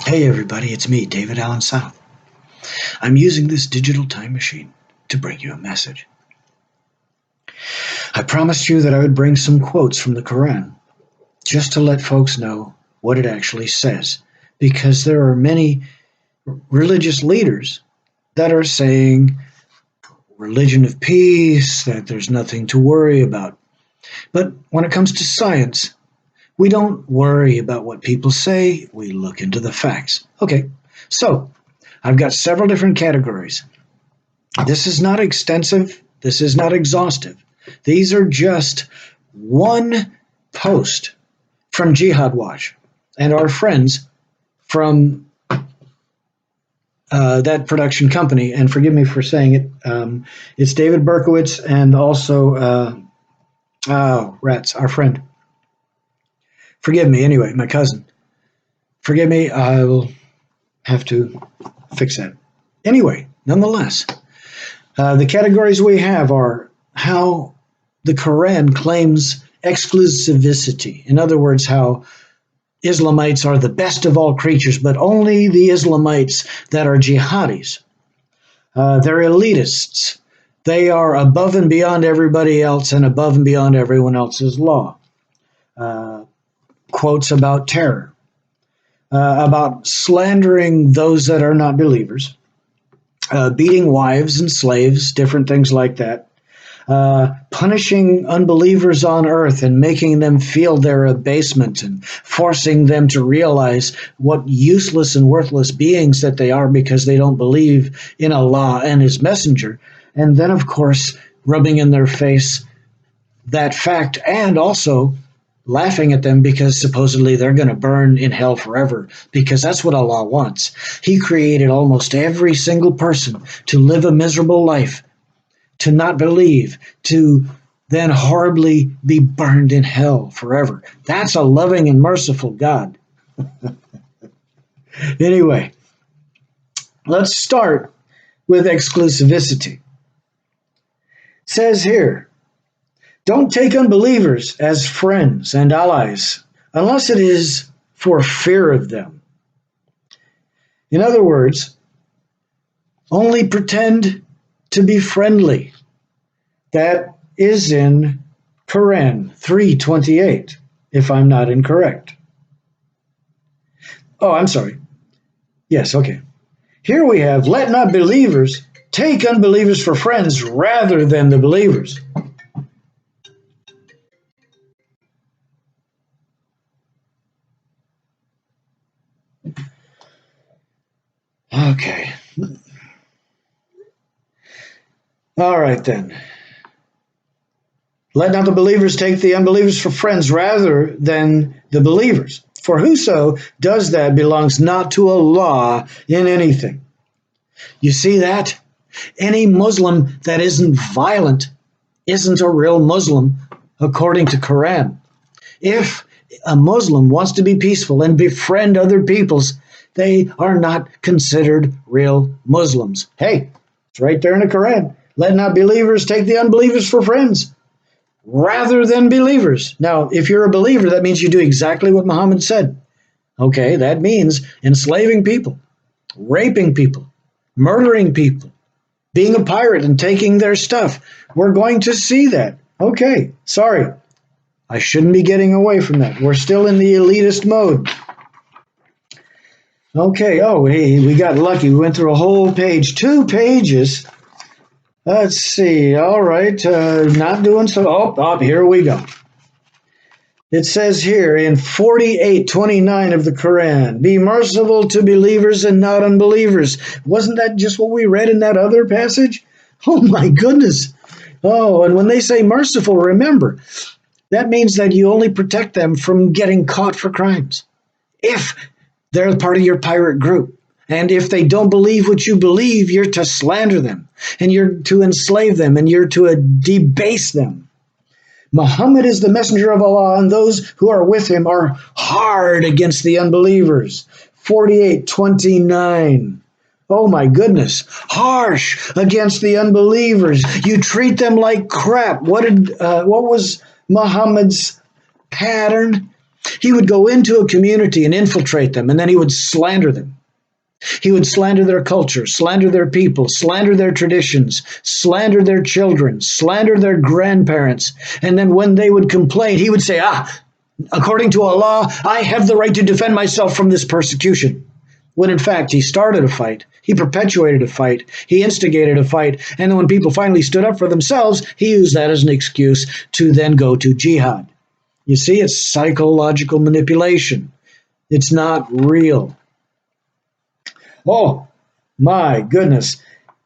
Hey everybody, it's me, David Allen South. I'm using this digital time machine to bring you a message. I promised you that I would bring some quotes from the Quran just to let folks know what it actually says, because there are many religious leaders that are saying religion of peace, that there's nothing to worry about. But when it comes to science, we don't worry about what people say, we look into the facts. Okay, so I've got several different categories. This is not extensive, this is not exhaustive. These are just one post from Jihad Watch and our friends from that production company. And forgive me for saying it, it's David Berkowitz and also, Rats, our friend. Forgive me, anyway, my cousin. Forgive me, I will have to fix that. Anyway, nonetheless, the categories we have are how the Quran claims exclusivity. In other words, how Islamites are the best of all creatures, but only the Islamites that are jihadis. They're elitists. They are above and beyond everybody else and above and beyond everyone else's law. Uh, Quotes about terror, about slandering those that are not believers, beating wives and slaves, different things like that, punishing unbelievers on earth and making them feel their abasement and forcing them to realize what useless and worthless beings that they are because they don't believe in Allah and His Messenger. And then, of course, rubbing in their face that fact and also laughing at them because supposedly they're going to burn in hell forever because that's what Allah wants. He created almost every single person to live a miserable life, to not believe, to then horribly be burned in hell forever. That's a loving and merciful God. Anyway, let's start with exclusivity. It says here, don't take unbelievers as friends and allies unless it is for fear of them. In other words, only pretend to be friendly. That is in Quran 3:28, if I'm not incorrect. Oh, I'm sorry. Yes, okay. Here we have, let not believers take unbelievers for friends rather than the believers. Okay. All right then. Let not the believers take the unbelievers for friends rather than the believers. For whoso does that belongs not to Allah in anything. You see that? Any Muslim that isn't violent isn't a real Muslim according to Quran. If a Muslim wants to be peaceful and befriend other peoples, they are not considered real Muslims. Hey, it's right there in the Quran. Let not believers take the unbelievers for friends rather than believers. Now, if you're a believer, that means you do exactly what Muhammad said. Okay, that means enslaving people, raping people, murdering people, being a pirate and taking their stuff. We're going to see that. Okay, sorry. I shouldn't be getting away from that. We're still in the elitist mode. Okay, oh, hey, we got lucky. We went through a whole page, 2 pages. Let's see. All right, not doing so. Here we go. It says here in 48:29 of the Quran, be merciful to believers and not unbelievers. Wasn't that just what we read in that other passage? Oh my goodness. Oh, and when they say merciful, remember, that means that you only protect them from getting caught for crimes. If they're part of your pirate group, and if they don't believe what you believe, you're to slander them, and you're to enslave them, and you're to debase them. Muhammad is the messenger of Allah, and those who are with him are hard against the unbelievers. 48:29. Oh my goodness. Harsh against the unbelievers. You treat them like crap. What was Muhammad's pattern? He would go into a community and infiltrate them, and then he would slander them. He would slander their culture, slander their people, slander their traditions, slander their children, slander their grandparents. And then when they would complain, he would say, according to Allah, I have the right to defend myself from this persecution. When in fact, he started a fight, he perpetuated a fight, he instigated a fight, and then when people finally stood up for themselves, he used that as an excuse to then go to jihad. You see, it's psychological manipulation. It's not real. Oh, my goodness.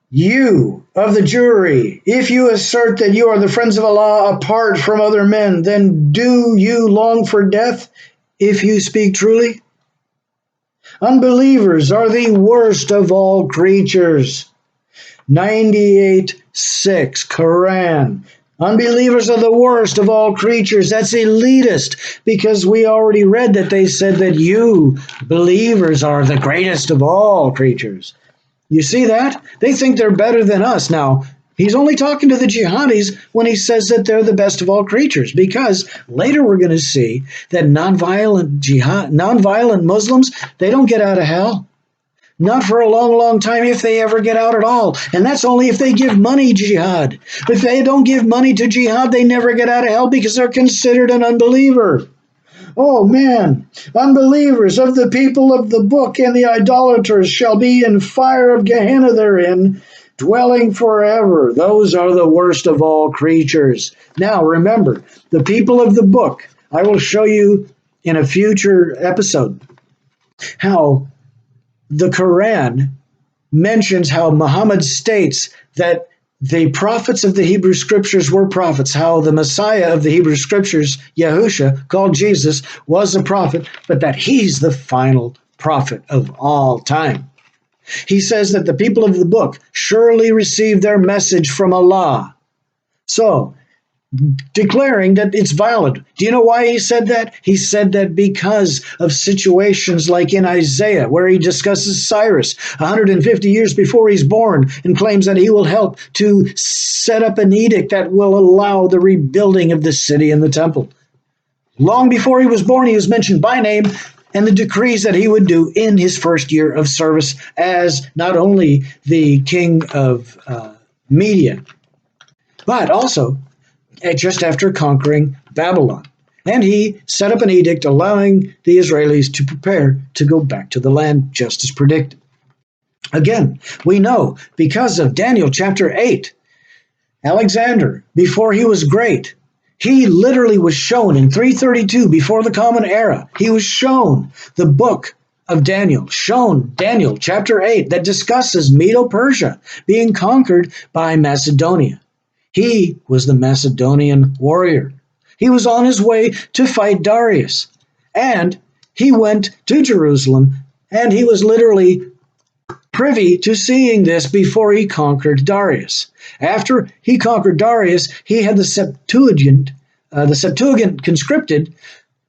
You of the jury, if you assert that you are the friends of Allah apart from other men, then do you long for death if you speak truly? Unbelievers are the worst of all creatures. 98:6, Quran. Unbelievers are the worst of all creatures. That's elitist, because we already read that they said that you, believers, are the greatest of all creatures. You see that? They think they're better than us. Now, he's only talking to the jihadis when he says that they're the best of all creatures, because later we're going to see that nonviolent Muslims, they don't get out of hell. Not for a long, long time, if they ever get out at all. And that's only if they give money to jihad. If they don't give money to jihad, they never get out of hell because they're considered an unbeliever. Oh man, unbelievers of the people of the book and the idolaters shall be in fire of Gehenna therein, dwelling forever. Those are the worst of all creatures. Now remember, the people of the book, I will show you in a future episode how the Quran mentions how Muhammad states that the prophets of the Hebrew Scriptures were prophets, how the Messiah of the Hebrew Scriptures, Yahusha, called Jesus, was a prophet, but that he's the final prophet of all time. He says that the people of the book surely received their message from Allah. So, declaring that it's valid. Do you know why he said that? He said that because of situations like in Isaiah, where he discusses Cyrus 150 years before he's born and claims that he will help to set up an edict that will allow the rebuilding of the city and the temple. Long before he was born, he was mentioned by name and the decrees that he would do in his first year of service as not only the king of Media, but also just after conquering Babylon. And he set up an edict allowing the Israelis to prepare to go back to the land just as predicted. Again, we know because of Daniel chapter 8, Alexander, before he was great, he literally was shown in 332 before the Common Era. He was shown the book of Daniel, shown Daniel chapter 8 that discusses Medo-Persia being conquered by Macedonia. He was the Macedonian warrior. He was on his way to fight Darius. And he went to Jerusalem, and he was literally privy to seeing this before he conquered Darius. After he conquered Darius, he had the Septuagint conscripted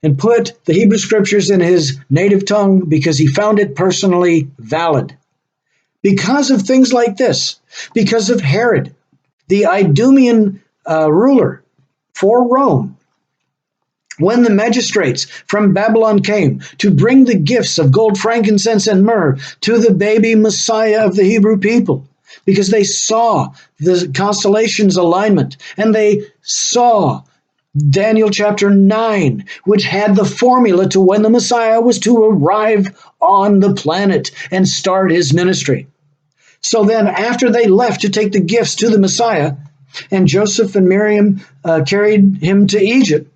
and put the Hebrew Scriptures in his native tongue because he found it personally valid. Because of things like this, because of Herod, the Idumean ruler for Rome, when the magistrates from Babylon came to bring the gifts of gold, frankincense, and myrrh to the baby Messiah of the Hebrew people, because they saw the constellations alignment, and they saw Daniel chapter 9, which had the formula to when the Messiah was to arrive on the planet and start his ministry. So then after they left to take the gifts to the Messiah, and Joseph and Miriam carried him to Egypt,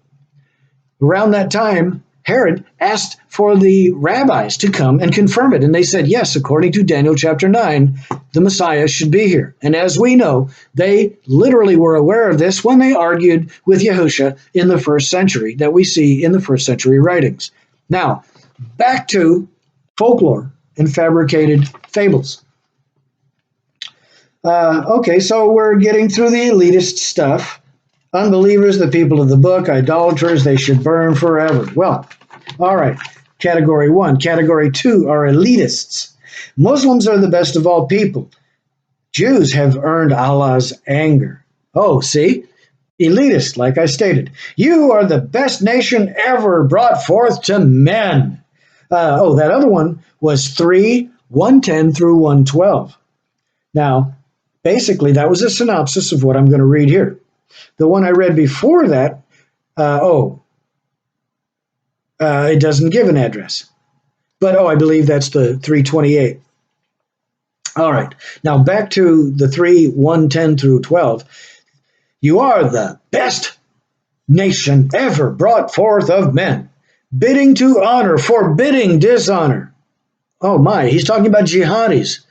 around that time, Herod asked for the rabbis to come and confirm it. And they said, yes, according to Daniel chapter 9, the Messiah should be here. And as we know, they literally were aware of this when they argued with Yahusha in the first century that we see in the first century writings. Now, back to folklore and fabricated fables. Okay, so we're getting through the elitist stuff. Unbelievers, the people of the book, idolaters, they should burn forever. Well, all right, category 1. Category 2 are elitists. Muslims are the best of all people. Jews have earned Allah's anger. Oh, see? Elitist, like I stated. You are the best nation ever brought forth to men. That other one was 3, 110 through 112. Now, basically, that was a synopsis of what I'm going to read here. The one I read before that, it doesn't give an address. But, I believe that's the 328. All right. Now, back to the 3, 110 through 12. You are the best nation ever brought forth of men, bidding to honor, forbidding dishonor. Oh my, he's talking about jihadis.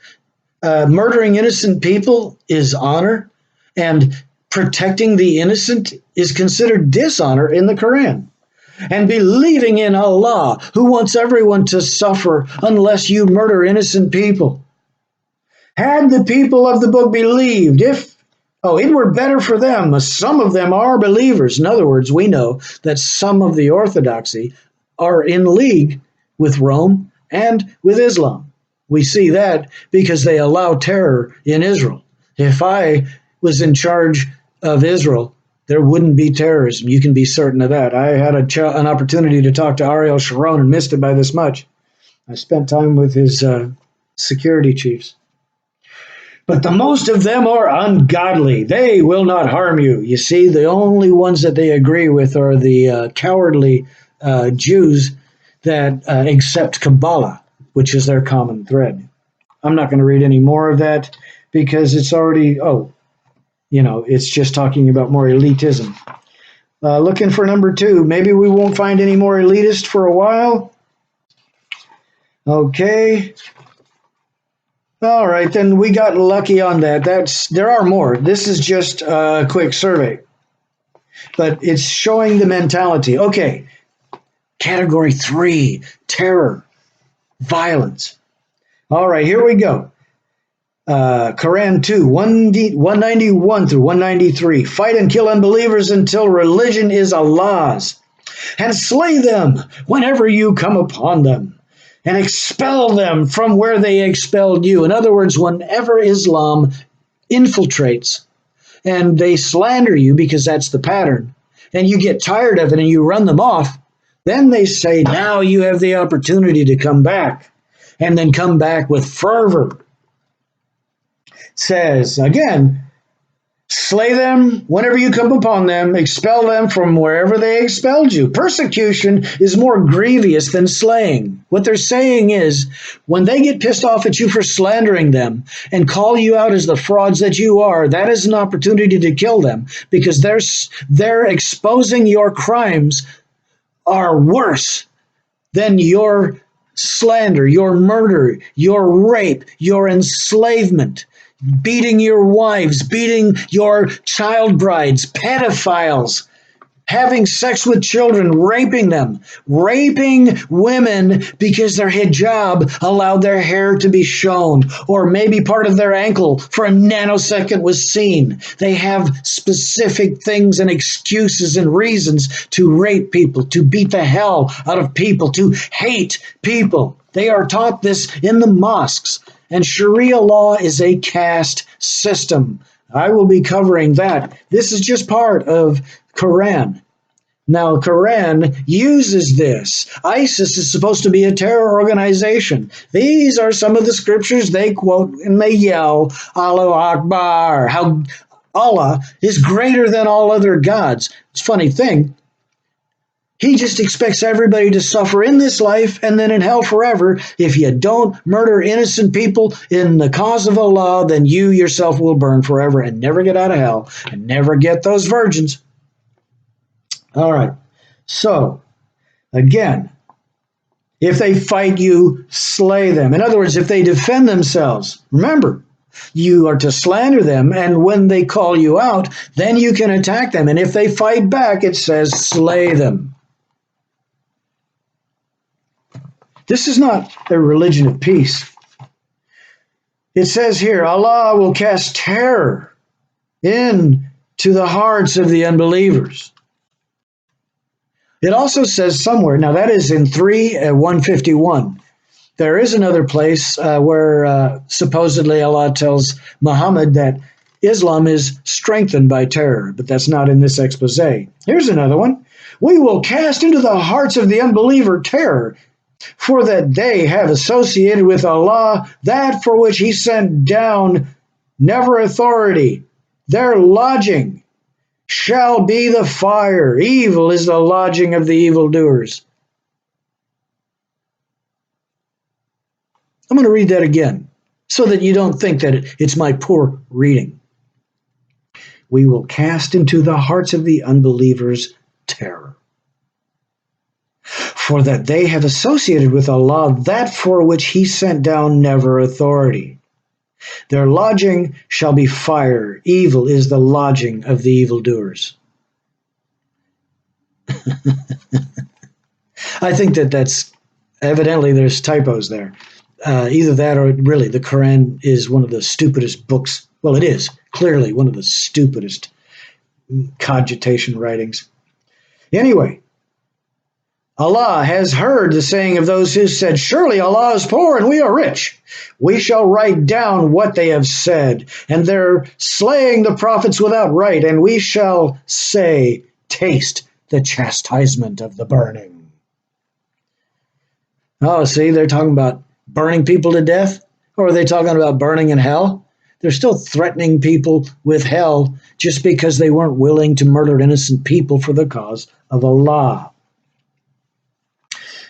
Murdering innocent people is honor, and protecting the innocent is considered dishonor in the Quran. And believing in Allah, who wants everyone to suffer unless you murder innocent people. Had the people of the book believed, it were better for them. Some of them are believers. In other words, we know that some of the orthodoxy are in league with Rome and with Islam. We see that because they allow terror in Israel. If I was in charge of Israel, there wouldn't be terrorism. You can be certain of that. I had an opportunity to talk to Ariel Sharon and missed it by this much. I spent time with his security chiefs. But the most of them are ungodly. They will not harm you. You see, the only ones that they agree with are the cowardly Jews that accept Kabbalah, which is their common thread. I'm not going to read any more of that because it's already, it's just talking about more elitism. Looking for number 2. Maybe we won't find any more elitist for a while. Okay. All right, then we got lucky on that. There are more. This is just a quick survey, but it's showing the mentality. Okay, category 3, terror, violence. All right, here we go. Quran 2, 191 through 193. Fight and kill unbelievers until religion is Allah's, and slay them whenever you come upon them, and expel them from where they expelled you. In other words, whenever Islam infiltrates and they slander you, because that's the pattern, and you get tired of it and you run them off, then they say, now you have the opportunity to come back, and then come back with fervor. Says, again, slay them whenever you come upon them, expel them from wherever they expelled you. Persecution is more grievous than slaying. What they're saying is, when they get pissed off at you for slandering them and call you out as the frauds that you are, that is an opportunity to kill them, because they're exposing your crimes are worse than your slander, your murder, your rape, your enslavement, beating your wives, beating your child brides, pedophiles, having sex with children, raping them, raping women because their hijab allowed their hair to be shown, or maybe part of their ankle for a nanosecond was seen. They have specific things and excuses and reasons to rape people, to beat the hell out of people, to hate people. They are taught this in the mosques. And Sharia law is a caste system. I will be covering that. This is just part of Quran. Now, Quran uses this. ISIS is supposed to be a terror organization. These are some of the scriptures they quote and they yell, Allahu Akbar, how Allah is greater than all other gods. It's a funny thing. He just expects everybody to suffer in this life and then in hell forever. If you don't murder innocent people in the cause of Allah, then you yourself will burn forever and never get out of hell and never get those virgins. All right. So, again, if they fight you, slay them. In other words, if they defend themselves, remember, you are to slander them, and when they call you out, then you can attack them. And if they fight back, it says slay them. This is not a religion of peace. It says here, Allah will cast terror into the hearts of the unbelievers. It also says somewhere, now that is in 151. There is another place where supposedly Allah tells Muhammad that Islam is strengthened by terror, but that's not in this expose. Here's another one. We will cast into the hearts of the unbeliever terror, for that they have associated with Allah that for which He sent down never authority. Their lodging shall be the fire. Evil is the lodging of the evildoers. I'm going to read that again so that you don't think that it's my poor reading. We will cast into the hearts of the unbelievers terror, for that they have associated with Allah that for which He sent down never authority. Their lodging shall be fire. Evil is the lodging of the evildoers. I think that's evidently there's typos there. Either that or really the Quran is one of the stupidest books. Well, it is clearly one of the stupidest cogitation writings. Anyway, Allah has heard the saying of those who said, surely Allah is poor and we are rich. We shall write down what they have said, and they're slaying the prophets without right, and we shall say, taste the chastisement of the burning. Oh, see, they're talking about burning people to death? Or are they talking about burning in hell? They're still threatening people with hell just because they weren't willing to murder innocent people for the cause of Allah.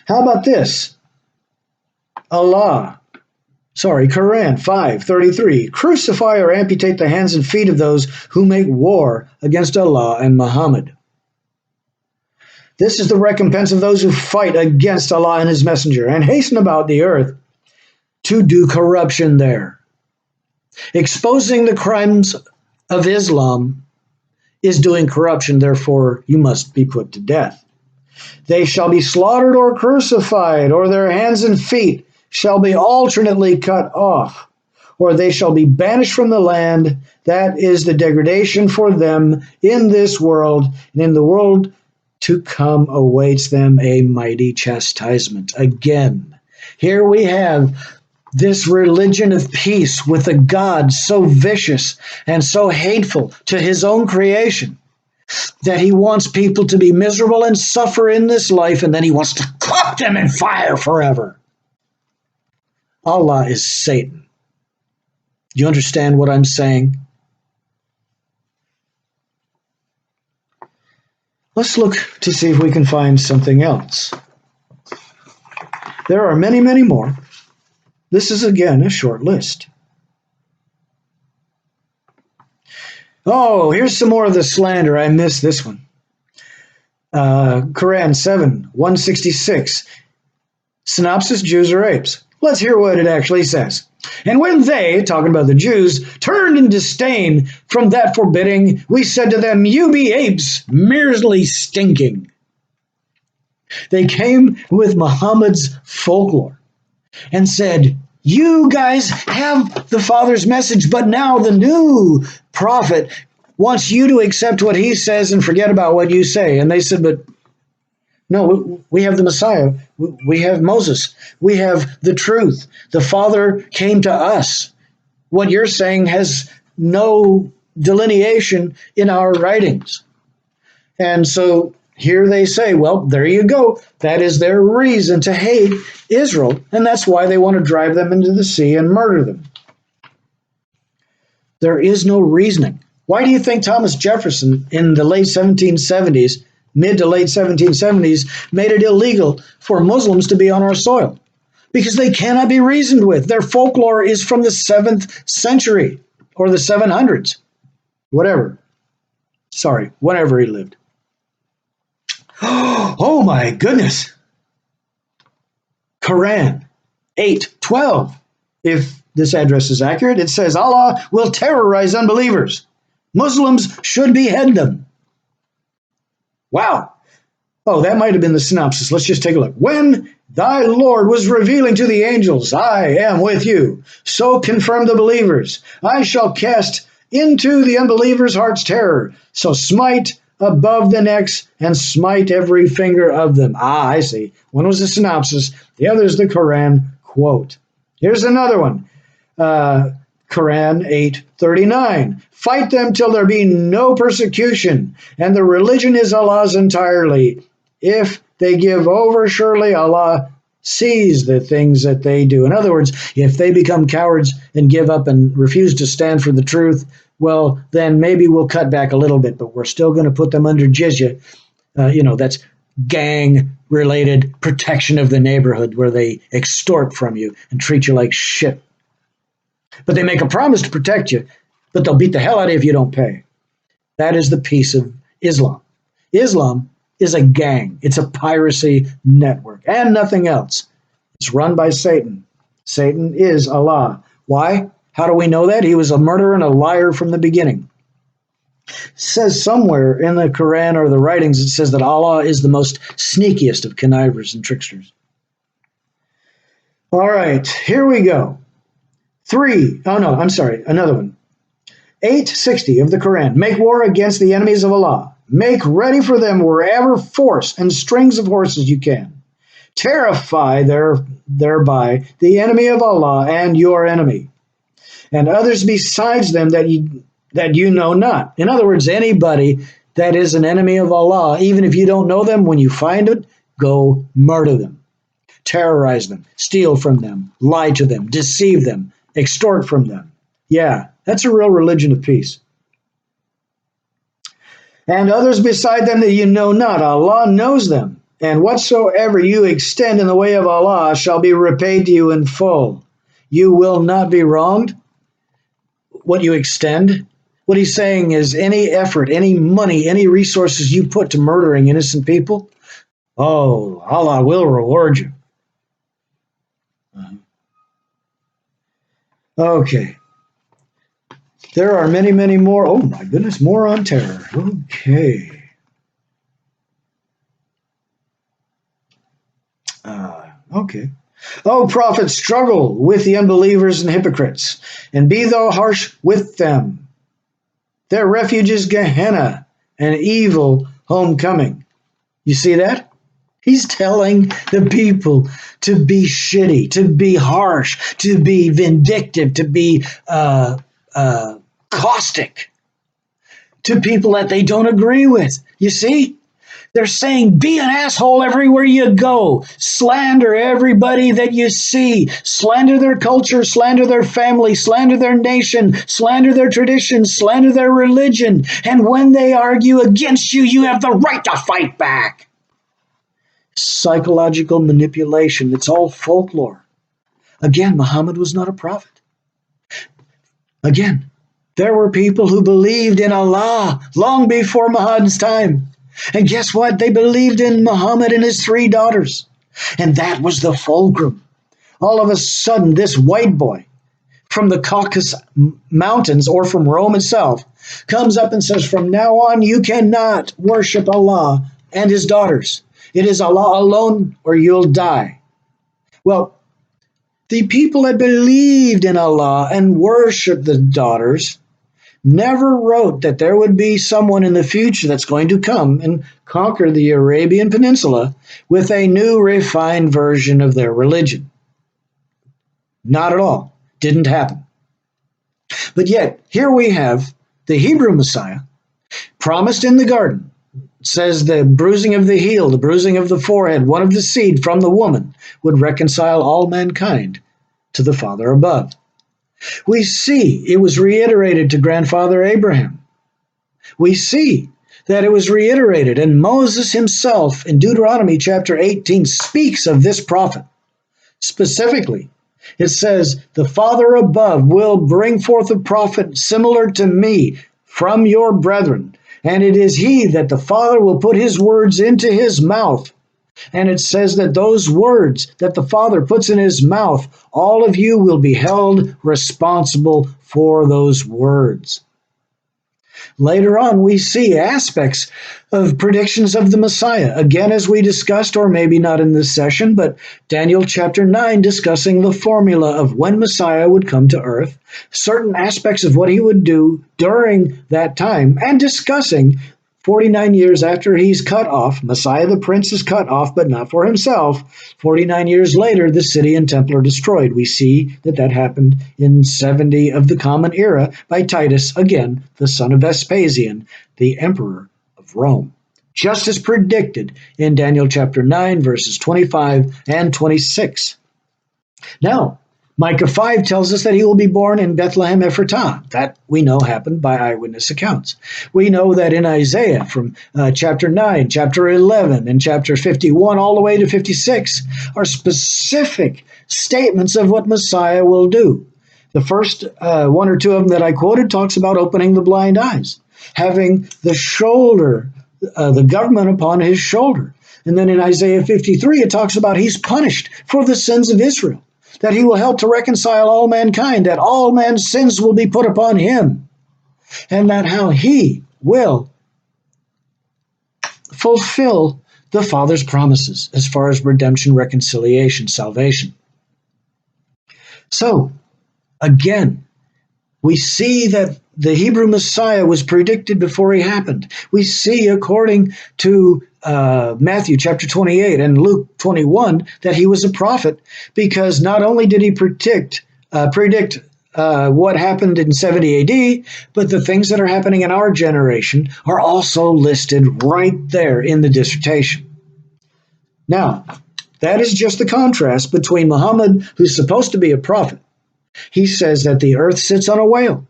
How about this? Quran 5:33. Crucify or amputate the hands and feet of those who make war against Allah and Muhammad. This is the recompense of those who fight against Allah and His Messenger and hasten about the earth to do corruption there. Exposing the crimes of Islam is doing corruption, therefore you must be put to death. They shall be slaughtered or crucified, or their hands and feet shall be alternately cut off, or they shall be banished from the land. That is the degradation for them in this world, and in the world to come awaits them a mighty chastisement. Again, here we have this religion of peace with a God so vicious and so hateful to His own creation that He wants people to be miserable and suffer in this life, and then He wants to cook them in fire forever. Allah is Satan. Do you understand what I'm saying? Let's look to see if we can find something else. There are many, many more. This is again a short list. Oh, here's some more of the slander. I missed this one. Quran 7:166. Synopsis: Jews are apes. Let's hear what it actually says. And when they, talking about the Jews, turned in disdain from that forbidding, we said to them, you be apes, merely stinking. They came with Muhammad's folklore and said, you guys have the Father's message, but now the new prophet wants you to accept what he says and forget about what you say. And they said, but no, we have the Messiah. We have Moses. We have the truth. The Father came to us. What you're saying has no delineation in our writings. And so here they say, well, there you go. That is their reason to hate Israel, and that's why they want to drive them into the sea and murder them. There is no reasoning. Why do you think Thomas Jefferson in the late 1770s, mid to late 1770s, made it illegal for Muslims to be on our soil? Because they cannot be reasoned with. Their folklore is from the 7th century or the 700s. Whatever. Sorry, whenever he lived. Oh my goodness. Quran 8:12. If this address is accurate, it says Allah will terrorize unbelievers. Muslims should behead them. Wow. Oh, that might have been the synopsis. Let's just take a look. When thy Lord was revealing to the angels, I am with you. So confirm the believers. I shall cast into the unbelievers' hearts terror. So smite above the necks and smite every finger of them. Ah, I see. One was the synopsis. The other is the Quran quote. Here's another one. Quran 8:39. Fight them till there be no persecution, and the religion is Allah's entirely. If they give over, surely Allah sees the things that they do. In other words, if they become cowards and give up and refuse to stand for the truth, well, then maybe we'll cut back a little bit, but we're still going to put them under jizya. That's gang related protection of the neighborhood where they extort from you and treat you like shit. But they make a promise to protect you, but they'll beat the hell out of you if you don't pay. That is the piece of Islam. Islam is a gang. It's a piracy network and nothing else. It's run by Satan. Satan is Allah. Why? How do we know that? He was a murderer and a liar from the beginning. It says somewhere in the Quran or the writings, it says that Allah is the most sneakiest of connivers and tricksters. All right, here we go. Another one. 860 of the Quran. Make war against the enemies of Allah. Make ready for them wherever force and strings of horses you can. Terrify thereby the enemy of Allah and your enemy, and others besides them that you know not. In other words, anybody that is an enemy of Allah, even if you don't know them, when you find it, go murder them, terrorize them, steal from them, lie to them, deceive them, extort from them. Yeah, that's a real religion of peace. And others beside them that you know not. Allah knows them. And whatsoever you extend in the way of Allah shall be repaid to you in full. You will not be wronged. What you extend, what he's saying is any effort, any money, any resources you put to murdering innocent people, oh, Allah will reward you. Okay. There are many, many more. Oh, my goodness, more on terror. Okay. Okay. O prophet, struggle with the unbelievers and hypocrites, and be thou harsh with them. Their refuge is Gehenna, an evil homecoming. You see that? He's telling the people to be shitty, to be harsh, to be vindictive, to be caustic to people that they don't agree with. You see? They're saying, be an asshole everywhere you go. Slander everybody that you see. Slander their culture, slander their family, slander their nation, slander their traditions, slander their religion. And when they argue against you, you have the right to fight back. Psychological manipulation. It's all folklore. Again, Muhammad was not a prophet. Again, there were people who believed in Allah long before Muhammad's time. And guess what? They believed in Muhammad and his 3 daughters. And that was the fulcrum. All of a sudden, this white boy from the Caucasus Mountains or from Rome itself comes up and says, from now on, you cannot worship Allah and his daughters. It is Allah alone or you'll die. Well, the people that believed in Allah and worshiped the daughters never wrote that there would be someone in the future that's going to come and conquer the Arabian Peninsula with a new refined version of their religion. Not at all. Didn't happen. But yet, here we have the Hebrew Messiah promised in the garden. It says the bruising of the heel, the bruising of the forehead, one of the seed from the woman would reconcile all mankind to the Father above. We see it was reiterated to grandfather Abraham. We see that it was reiterated, and Moses himself in Deuteronomy chapter 18 speaks of this prophet. Specifically, it says, the Father above will bring forth a prophet similar to me from your brethren, and it is he that the Father will put his words into his mouth. And it says that those words that the Father puts in his mouth, all of you will be held responsible for those words. Later on, we see aspects of predictions of the Messiah. Again, as we discussed, or maybe not in this session, but Daniel chapter 9 discussing the formula of when Messiah would come to earth, certain aspects of what he would do during that time, and discussing 49 years after he's cut off, Messiah the Prince is cut off, but not for himself. 49 years later, the city and temple are destroyed. We see that that happened in 70 of the Common Era by Titus, again, the son of Vespasian, the emperor of Rome. Just as predicted in Daniel chapter 9, verses 25 and 26. Now, Micah 5 tells us that he will be born in Bethlehem Ephratah. That we know happened by eyewitness accounts. We know that in Isaiah from chapter 9, chapter 11, and chapter 51 all the way to 56 are specific statements of what Messiah will do. The first one or two of them that I quoted talks about opening the blind eyes, having the shoulder, the government upon his shoulder. And then in Isaiah 53, it talks about he's punished for the sins of Israel, that he will help to reconcile all mankind, that all man's sins will be put upon him, and that how he will fulfill the Father's promises as far as redemption, reconciliation, salvation. So, again, we see that the Hebrew Messiah was predicted before he happened. We see, according to Matthew chapter 28 and Luke 21, that he was a prophet, because not only did he predict what happened in 70 AD, but the things that are happening in our generation are also listed right there in the dissertation. Now, that is just the contrast between Muhammad, who's supposed to be a prophet. He says that the earth sits on a whale,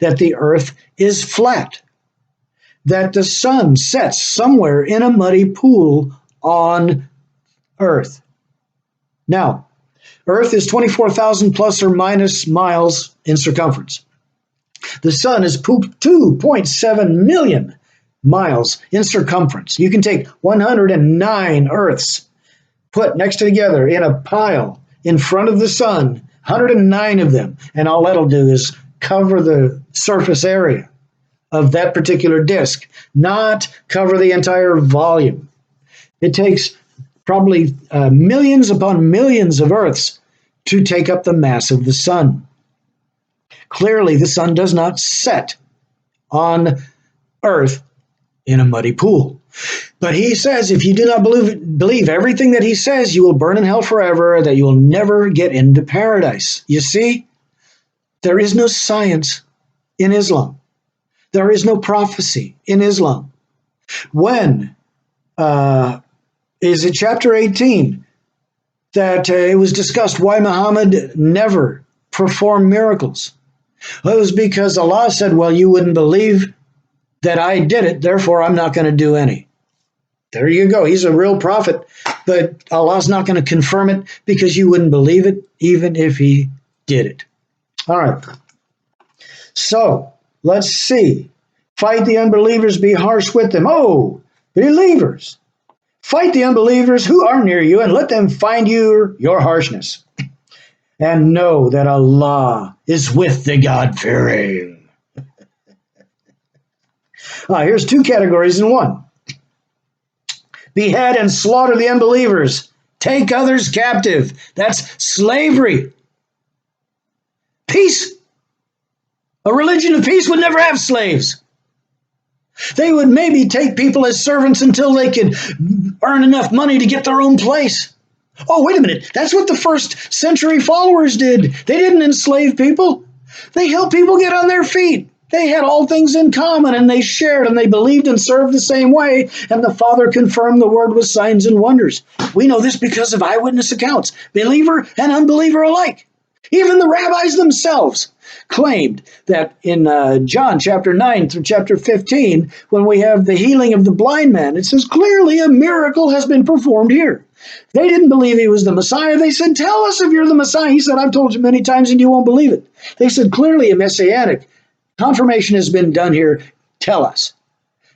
that the earth is flat, that the sun sets somewhere in a muddy pool on earth. Now, earth is 24,000 plus or minus miles in circumference. The sun is 2.7 million miles in circumference. You can take 109 earths put next to together in a pile in front of the sun, 109 of them, and all that'll do is cover the surface area of that particular disk, not cover the entire volume. It takes probably millions upon millions of Earths to take up the mass of the sun. Clearly, the sun does not set on Earth in a muddy pool. But he says, if you do not believe everything that he says, you will burn in hell forever, that you will never get into paradise. You see, there is no science in Islam. There is no prophecy in Islam. When, is it chapter 18, that it was discussed why Muhammad never performed miracles? Well, it was because Allah said, well, you wouldn't believe that I did it, therefore I'm not going to do any. There you go. He's a real prophet, but Allah's not going to confirm it because you wouldn't believe it even if he did it. All right. So, let's see. Fight the unbelievers, be harsh with them. Oh, believers. Fight the unbelievers who are near you and let them find your harshness. And know that Allah is with the God-fearing. Here's two categories in one. Behead and slaughter the unbelievers. Take others captive. That's slavery. Peace. A religion of peace would never have slaves. They would maybe take people as servants until they could earn enough money to get their own place. Oh, wait a minute. That's what the first century followers did. They didn't enslave people. They helped people get on their feet. They had all things in common, and they shared, and they believed and served the same way, and the Father confirmed the word with signs and wonders. We know this because of eyewitness accounts, believer and unbeliever alike. Even the rabbis themselves claimed that in John chapter 9 through chapter 15, when we have the healing of the blind man, it says clearly a miracle has been performed here. They didn't believe he was the Messiah. They said, tell us if you're the Messiah. He said, I've told you many times and you won't believe it. They said, clearly a messianic confirmation has been done here. Tell us.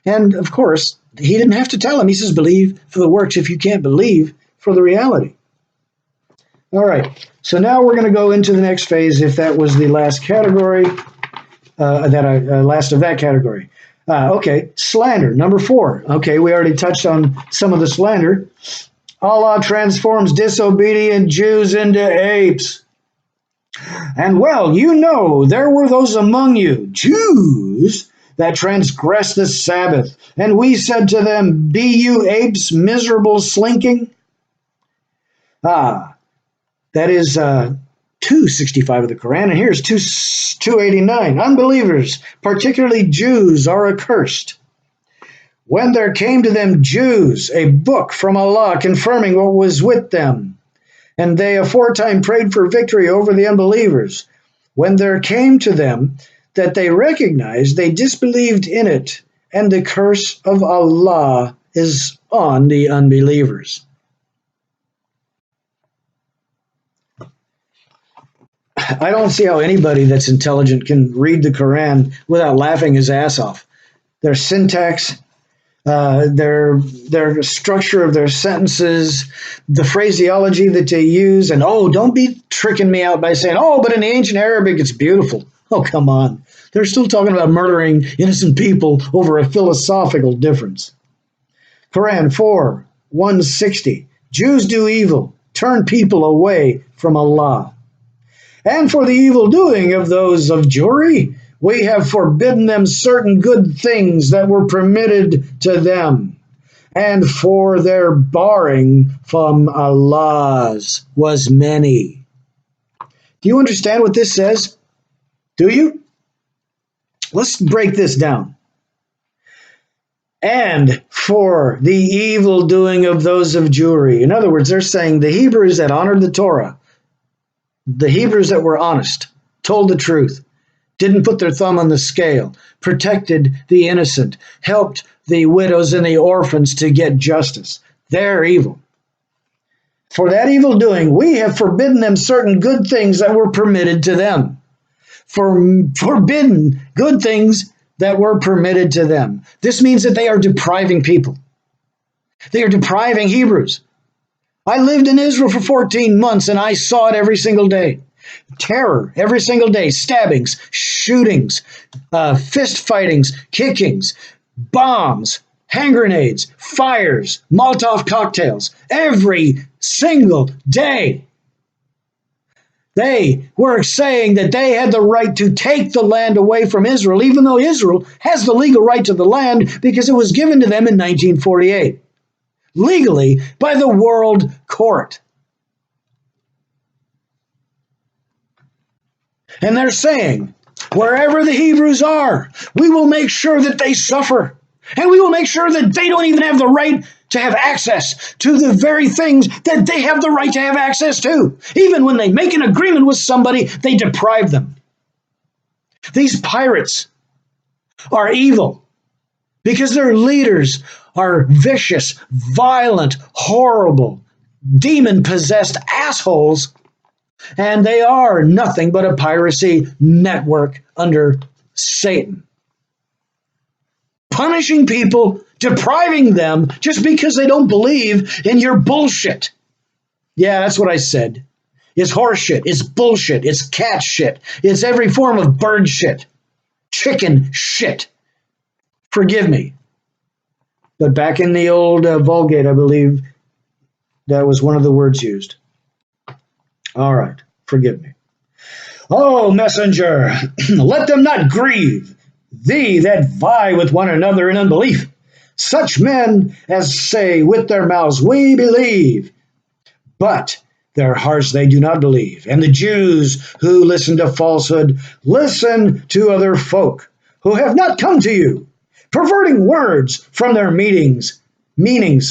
And of course, he didn't have to tell him. He says, believe for the works if you can't believe for the reality. All right. So now we're going to go into the next phase, if that was the last category, last of that category. Okay, slander, number 4. Okay, we already touched on some of the slander. Allah transforms disobedient Jews into apes. And well, you know, there were those among you, Jews, that transgress the Sabbath. And we said to them, be you apes, miserable slinking? Ah, that is 265 of the Quran, and here's 289. Unbelievers, particularly Jews, are accursed. When there came to them Jews a book from Allah confirming what was with them, and they aforetime prayed for victory over the unbelievers. When there came to them that they recognized, they disbelieved in it, and the curse of Allah is on the unbelievers. I don't see how anybody that's intelligent can read the Quran without laughing his ass off. Their syntax, their structure of their sentences, the phraseology that they use, and oh, don't be tricking me out by saying, oh, but in ancient Arabic it's beautiful. Oh, come on. They're still talking about murdering innocent people over a philosophical difference. Quran 4:160. Jews do evil, turn people away from Allah. And for the evil doing of those of Jewry, we have forbidden them certain good things that were permitted to them, and for their barring from Allah's was many. Do you understand what this says? Do you? Let's break this down. And for the evil doing of those of Jewry. In other words, they're saying the Hebrews that honored the Torah, the Hebrews that were honest, told the truth, didn't put their thumb on the scale, protected the innocent, helped the widows and the orphans to get justice. They're evil. For that evil doing, we have forbidden them certain good things that were permitted to them. Forbidden good things that were permitted to them. This means that they are depriving people. They are depriving Hebrews. I lived in Israel for 14 months and I saw it every single day. Terror every single day, stabbings, shootings, fist fightings, kickings, bombs, hand grenades, fires, Molotov cocktails, every single day. They were saying that they had the right to take the land away from Israel, even though Israel has the legal right to the land because it was given to them in 1948. Legally by the World Court. And they're saying, wherever the Hebrews are, we will make sure that they suffer. And we will make sure that they don't even have the right to have access to the very things that they have the right to have access to. Even when they make an agreement with somebody, they deprive them. These pirates are evil because their leaders are vicious, violent, horrible, demon-possessed assholes, and they are nothing but a piracy network under Satan. Punishing people, depriving them just because they don't believe in your bullshit. Yeah, that's what I said. It's horse shit, it's bullshit, it's cat shit, it's every form of bird shit, chicken shit. Forgive me. But back in the old Vulgate, I believe that was one of the words used. All right, forgive me. Oh, messenger, let them not grieve thee that vie with one another in unbelief. Such men as say with their mouths, we believe, but their hearts they do not believe. And the Jews who listen to falsehood, listen to other folk who have not come to you, perverting words from their meanings,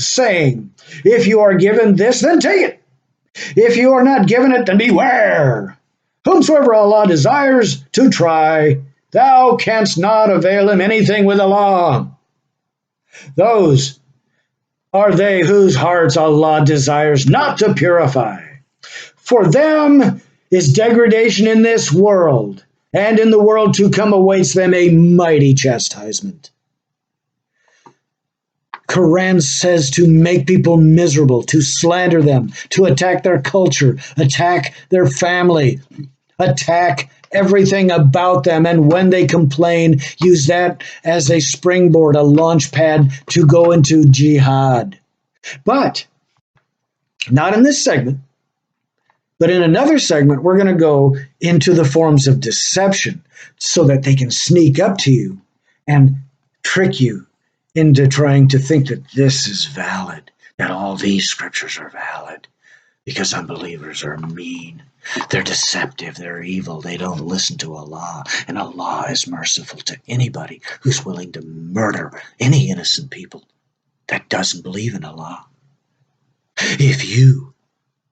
saying, if you are given this, then take it. If you are not given it, then beware. Whomsoever Allah desires to try, thou canst not avail him anything with the law. Those are they whose hearts Allah desires not to purify. For them is degradation in this world, and in the world to come awaits them a mighty chastisement. Quran says to make people miserable, to slander them, to attack their culture, attack their family, attack everything about them, and when they complain, use that as a springboard, a launch pad to go into jihad. But not in this segment, but in another segment, we're going to go into the forms of deception so that they can sneak up to you and trick you into trying to think that this is valid, that all these scriptures are valid, because unbelievers are mean. They're deceptive. They're evil. They don't listen to Allah. And Allah is merciful to anybody who's willing to murder any innocent people that doesn't believe in Allah. If you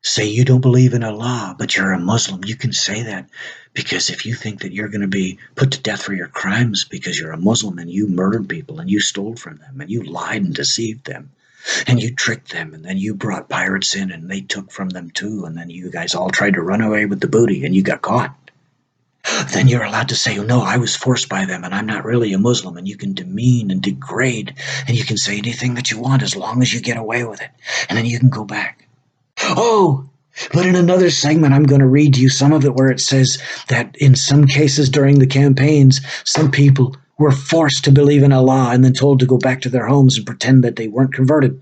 say you don't believe in Allah, but you're a Muslim, you can say that, because if you think that you're going to be put to death for your crimes because you're a Muslim and you murdered people and you stole from them and you lied and deceived them and you tricked them and then you brought pirates in and they took from them too, and then you guys all tried to run away with the booty and you got caught, then you're allowed to say, oh, no, I was forced by them and I'm not really a Muslim, and you can demean and degrade and you can say anything that you want as long as you get away with it, and then you can go back. Oh, but in another segment, I'm going to read to you some of it where it says that in some cases during the campaigns, some people were forced to believe in Allah and then told to go back to their homes and pretend that they weren't converted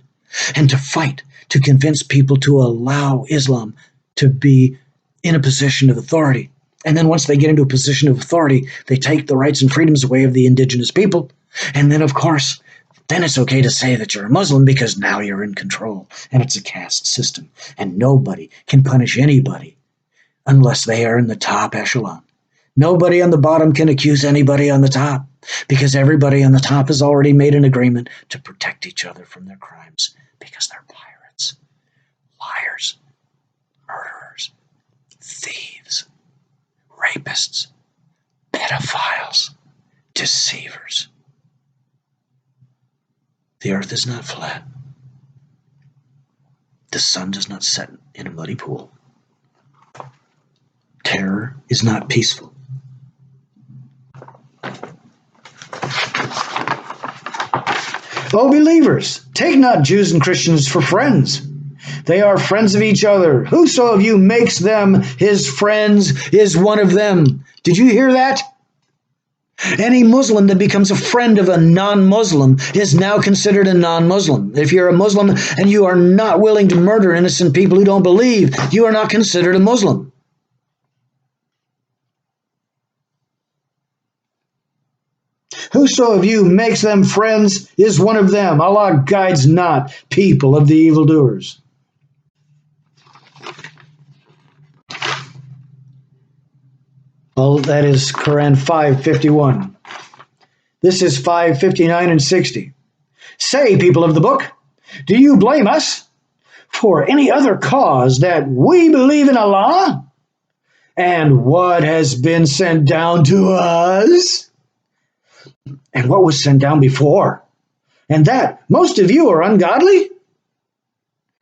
and to fight to convince people to allow Islam to be in a position of authority. And then once they get into a position of authority, they take the rights and freedoms away of the indigenous people. And then, of course, then it's okay to say that you're a Muslim because now you're in control, and it's a caste system, and nobody can punish anybody unless they are in the top echelon. Nobody on the bottom can accuse anybody on the top, because everybody on the top has already made an agreement to protect each other from their crimes, because they're pirates, liars, murderers, thieves, rapists, pedophiles, deceivers. The earth is not flat. The sun does not set in a muddy pool. Terror is not peaceful. O believers, take not Jews and Christians for friends. They are friends of each other. Whoso of you makes them his friends is one of them. Did you hear that? Any Muslim that becomes a friend of a non-Muslim is now considered a non-Muslim. If you're a Muslim and you are not willing to murder innocent people who don't believe, you are not considered a Muslim. Whoso of you makes them friends is one of them. Allah guides not people of the evildoers. Well, that is Quran 5:51. This is 5:59 and 60. Say, people of the book, do you blame us for any other cause that we believe in Allah and what has been sent down to us and what was sent down before, and that most of you are ungodly?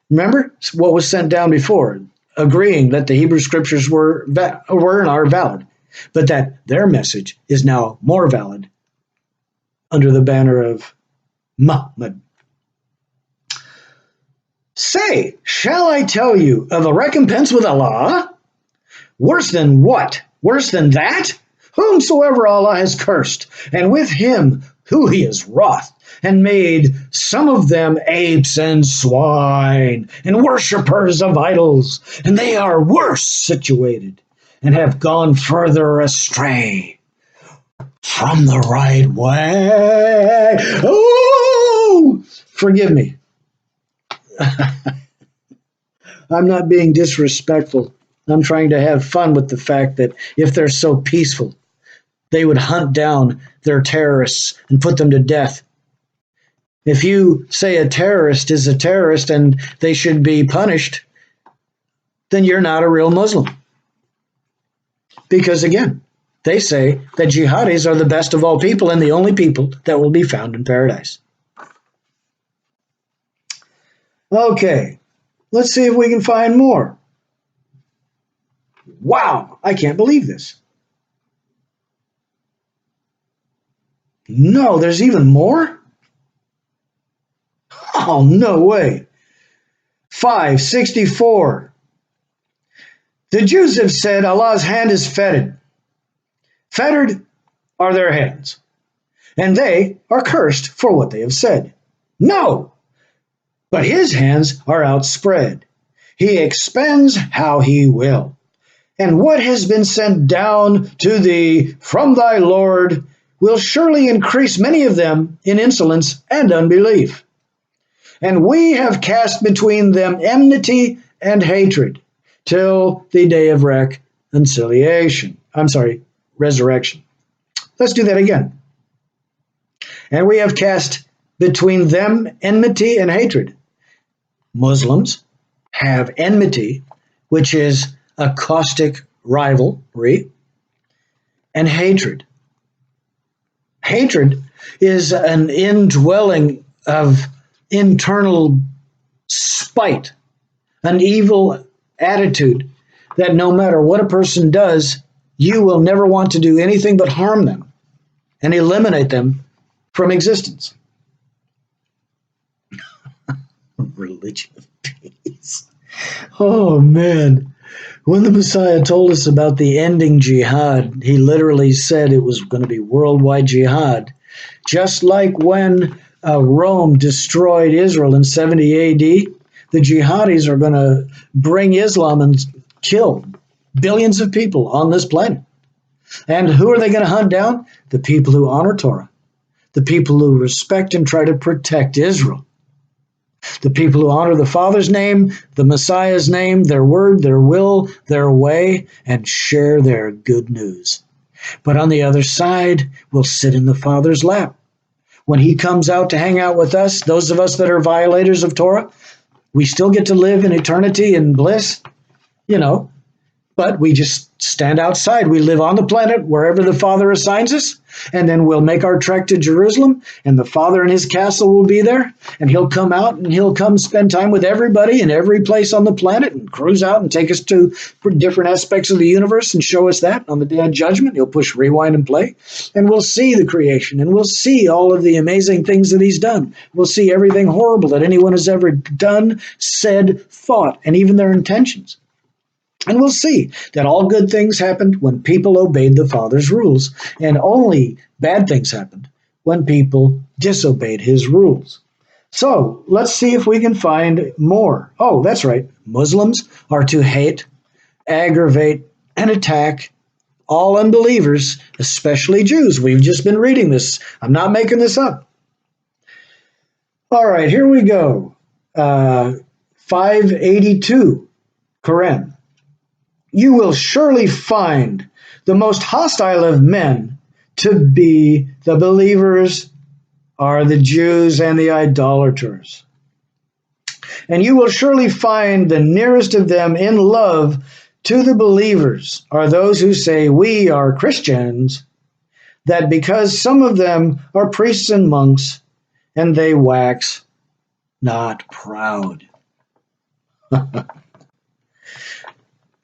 Remember what was sent down before, agreeing that the Hebrew scriptures were and are valid, but that their message is now more valid under the banner of Muhammad. Say, shall I tell you of a recompense with Allah? Worse than what? Worse than that? Whomsoever Allah has cursed, and with him who he is wroth, and made some of them apes and swine, and worshippers of idols, and they are worse situated, and have gone further astray from the right way. Oh, forgive me. I'm not being disrespectful. I'm trying to have fun with the fact that if they're so peaceful, they would hunt down their terrorists and put them to death. If you say a terrorist is a terrorist and they should be punished, then you're not a real Muslim. Because again, they say that jihadis are the best of all people and the only people that will be found in paradise. Okay, let's see if we can find more. Wow, I can't believe this. No, there's even more? Oh, no way. 564. The Jews have said Allah's hand is fettered. Fettered are their hands, and they are cursed for what they have said. No, but his hands are outspread. He expends how he will. And what has been sent down to thee from thy Lord will surely increase many of them in insolence and unbelief. And we have cast between them enmity and hatred till the day of reconciliation. I'm sorry, resurrection. Let's do that again. And we have cast between them enmity and hatred. Muslims have enmity, which is a caustic rivalry, and hatred. Hatred is an indwelling of internal spite, an evil attitude that no matter what a person does, you will never want to do anything but harm them and eliminate them from existence. Religion of peace. Oh man. When the Messiah told us about the ending jihad, he literally said it was going to be worldwide jihad. Just like when Rome destroyed Israel in 70 AD, the jihadis are going to bring Islam and kill billions of people on this planet. And who are they going to hunt down? The people who honor Torah, the people who respect and try to protect Israel, the people who honor the Father's name, the Messiah's name, their word, their will, their way, and share their good news. But on the other side, we'll sit in the Father's lap. When he comes out to hang out with us, those of us that are violators of Torah, we still get to live in eternity in bliss, but we just stand outside. We live on the planet wherever the Father assigns us, and then we'll make our trek to Jerusalem, and the Father in his castle will be there, and he'll come out and he'll come spend time with everybody in every place on the planet and cruise out and take us to different aspects of the universe and show us that on the day of judgment. He'll push rewind and play, and we'll see the creation, and we'll see all of the amazing things that he's done. We'll see everything horrible that anyone has ever done, said, thought, and even their intentions. And we'll see that all good things happened when people obeyed the Father's rules, and only bad things happened when people disobeyed his rules. So let's see if we can find more. Oh, that's right. Muslims are to hate, aggravate, and attack all unbelievers, especially Jews. We've just been reading this. I'm not making this up. All right, here we go. 582, Quran. You will surely find the most hostile of men to be the believers are the Jews and the idolaters. And you will surely find the nearest of them in love to the believers are those who say, we are Christians, that because some of them are priests and monks, and they wax not proud.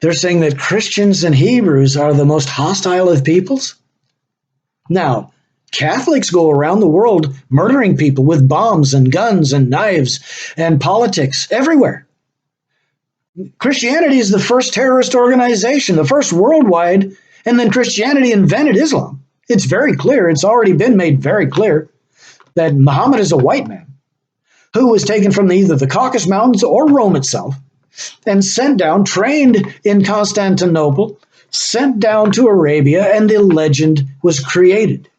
They're saying that Christians and Hebrews are the most hostile of peoples? Now, Catholics go around the world murdering people with bombs and guns and knives and politics everywhere. Christianity is the first terrorist organization, the first worldwide, and then Christianity invented Islam. It's very clear, it's already been made very clear that Muhammad is a white man who was taken from either the Caucasus Mountains or Rome itself, and sent down, trained in Constantinople, sent down to Arabia, and the legend was created.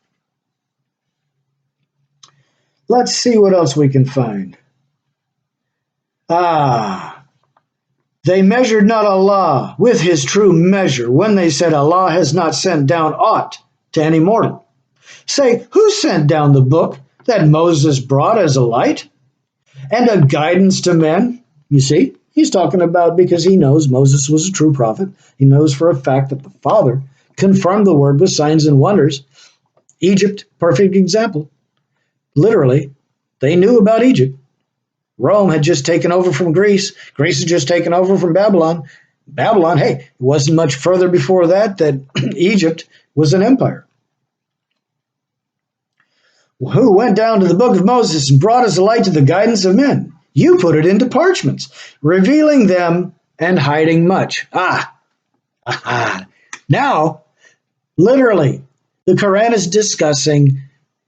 Let's see what else we can find. They measured not Allah with his true measure when they said Allah has not sent down aught to any mortal. Say, who sent down the book that Moses brought as a light and a guidance to men? You see? He's talking about because he knows Moses was a true prophet. He knows for a fact that the Father confirmed the word with signs and wonders. Egypt, perfect example. Literally, they knew about Egypt. Rome had just taken over from Greece. Greece had just taken over from Babylon. Babylon, hey, it wasn't much further before that Egypt was an empire. Who went down to the book of Moses and brought as a light to the guidance of men? You put it into parchments, revealing them and hiding much. Now, literally, the Quran is discussing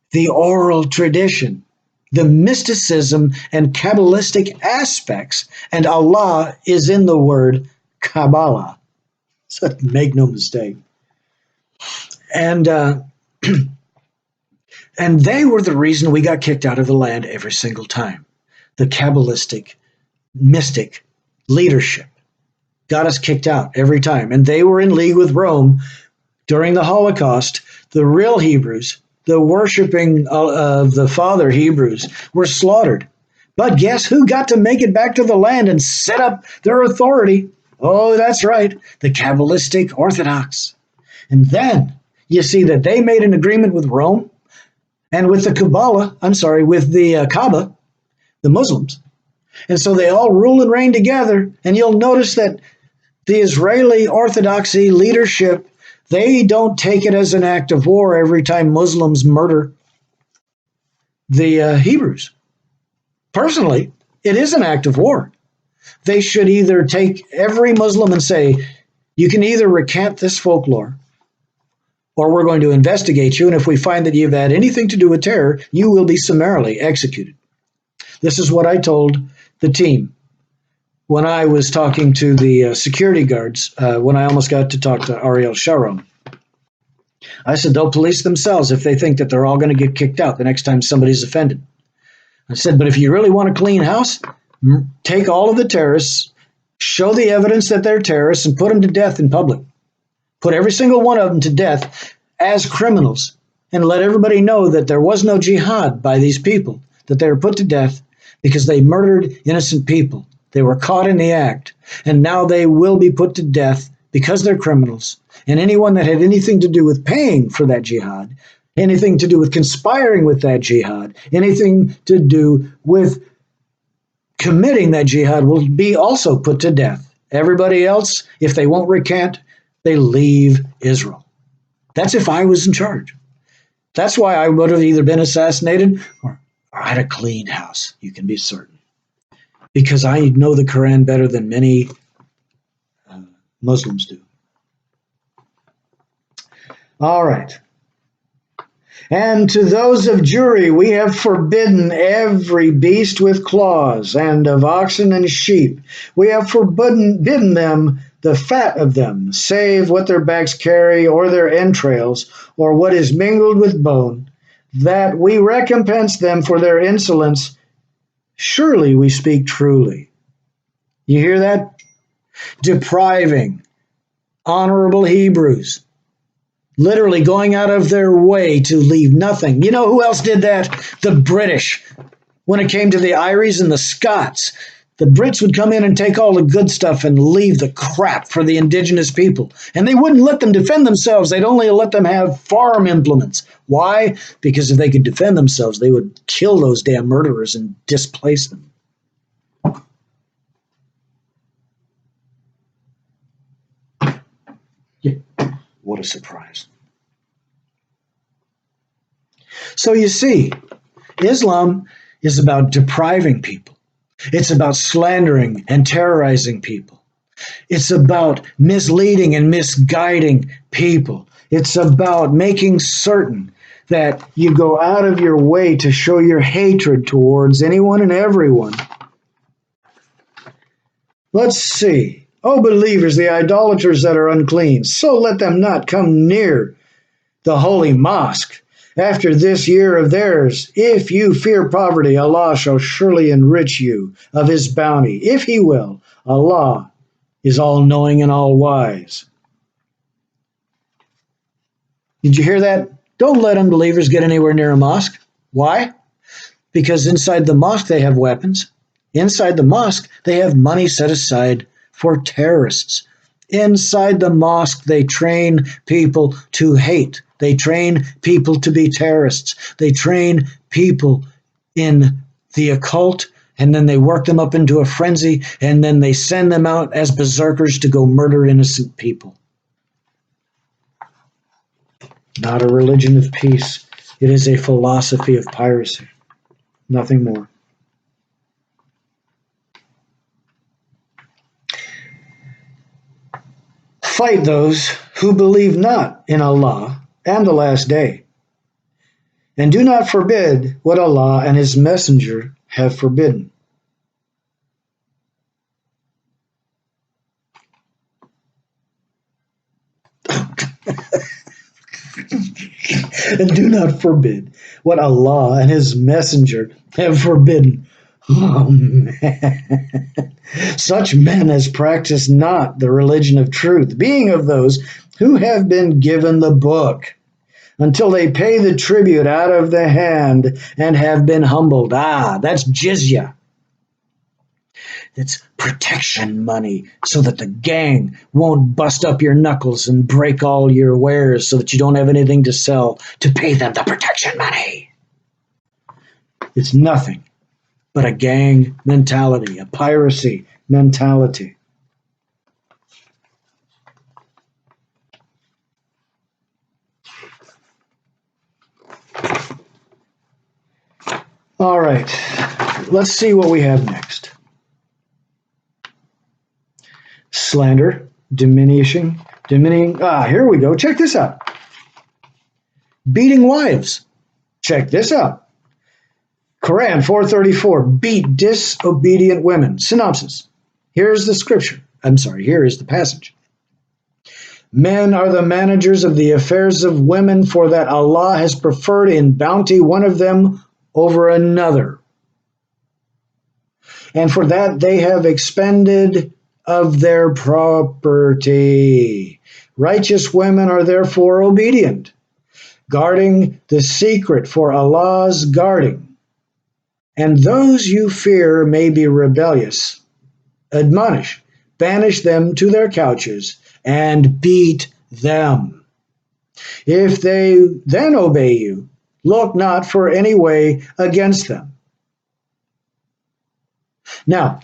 the oral tradition, the mysticism and Kabbalistic aspects, and Allah is in the word Kabbalah. So make no mistake. And And they were the reason we got kicked out of the land every single time. The Kabbalistic, mystic leadership got us kicked out every time. And they were in league with Rome during the Holocaust. The real Hebrews, the worshiping of the Father Hebrews, were slaughtered. But guess who got to make it back to the land and set up their authority? Oh, that's right, the Kabbalistic Orthodox. And then you see that they made an agreement with Rome and with the with the Kaaba, the Muslims. And so they all rule and reign together. And you'll notice that the Israeli Orthodoxy leadership, they don't take it as an act of war every time Muslims murder the Hebrews. Personally, it is an act of war. They should either take every Muslim and say, you can either recant this folklore or we're going to investigate you. And if we find that you've had anything to do with terror, you will be summarily executed. This is what I told the team when I was talking to the security guards, when I almost got to talk to Ariel Sharon. I said, they'll police themselves if they think that they're all going to get kicked out the next time somebody's offended. I said, but if you really want a clean house, take all of the terrorists, show the evidence that they're terrorists, and put them to death in public. Put every single one of them to death as criminals, and let everybody know that there was no jihad by these people, that they were put to death because they murdered innocent people. They were caught in the act, and now they will be put to death because they're criminals. And anyone that had anything to do with paying for that jihad, anything to do with conspiring with that jihad, anything to do with committing that jihad will be also put to death. Everybody else, if they won't recant, they leave Israel. That's if I was in charge. That's why I would have either been assassinated or had a clean house, you can be certain. Because I know the Quran better than many Muslims do. All right. And to those of Jewry, we have forbidden every beast with claws, and of oxen and sheep. We have forbidden them the fat of them, save what their backs carry, or their entrails, or what is mingled with bone, that we recompense them for their insolence. Surely we speak truly. You hear that? Depriving honorable Hebrews, literally going out of their way to leave nothing. You know who else did that? The British. When it came to the Irish and the Scots, the Brits would come in and take all the good stuff and leave the crap for the indigenous people. And they wouldn't let them defend themselves. They'd only let them have farm implements. Why? Because if they could defend themselves, they would kill those damn murderers and displace them. Yeah. What a surprise. So you see, Islam is about depriving people. It's about slandering and terrorizing people. It's about misleading and misguiding people. It's about making certain that you go out of your way to show your hatred towards anyone and everyone. Let's see. O believers, the idolaters that are unclean, so let them not come near the holy mosque after this year of theirs. If you fear poverty, Allah shall surely enrich you of his bounty, if he will. Allah is all-knowing and all-wise. Did you hear that? Don't let unbelievers get anywhere near a mosque. Why? Because inside the mosque they have weapons. Inside the mosque they have money set aside for terrorists. Inside the mosque they train people to hate. They train people to be terrorists. They train people in the occult, and then they work them up into a frenzy, and then they send them out as berserkers to go murder innocent people. Not a religion of peace. It is a philosophy of piracy. Nothing more. Fight those who believe not in Allah and the last day, and do not forbid what Allah and his messenger have forbidden. And do not forbid what Allah and His Messenger have forbidden. Oh man. Such men as practice not the religion of truth, being of those who have been given the book, until they pay the tribute out of the hand and have been humbled. Ah, that's jizya. It's protection money so that the gang won't bust up your knuckles and break all your wares so that you don't have anything to sell to pay them the protection money. It's nothing but a gang mentality, a piracy mentality. All right, let's see what we have next. Slander, diminishing. Ah, here we go. Check this out. Beating wives. Check this out. Quran 434, beat disobedient women. Synopsis. Here's the scripture. Here is the passage. Men are the managers of the affairs of women, for that Allah has preferred in bounty one of them over another. And for that they have expended of their property. Righteous women are therefore obedient, guarding the secret for Allah's guarding. And those you fear may be rebellious. Admonish, banish them to their couches, and beat them. If they then obey you, look not for any way against them. Now,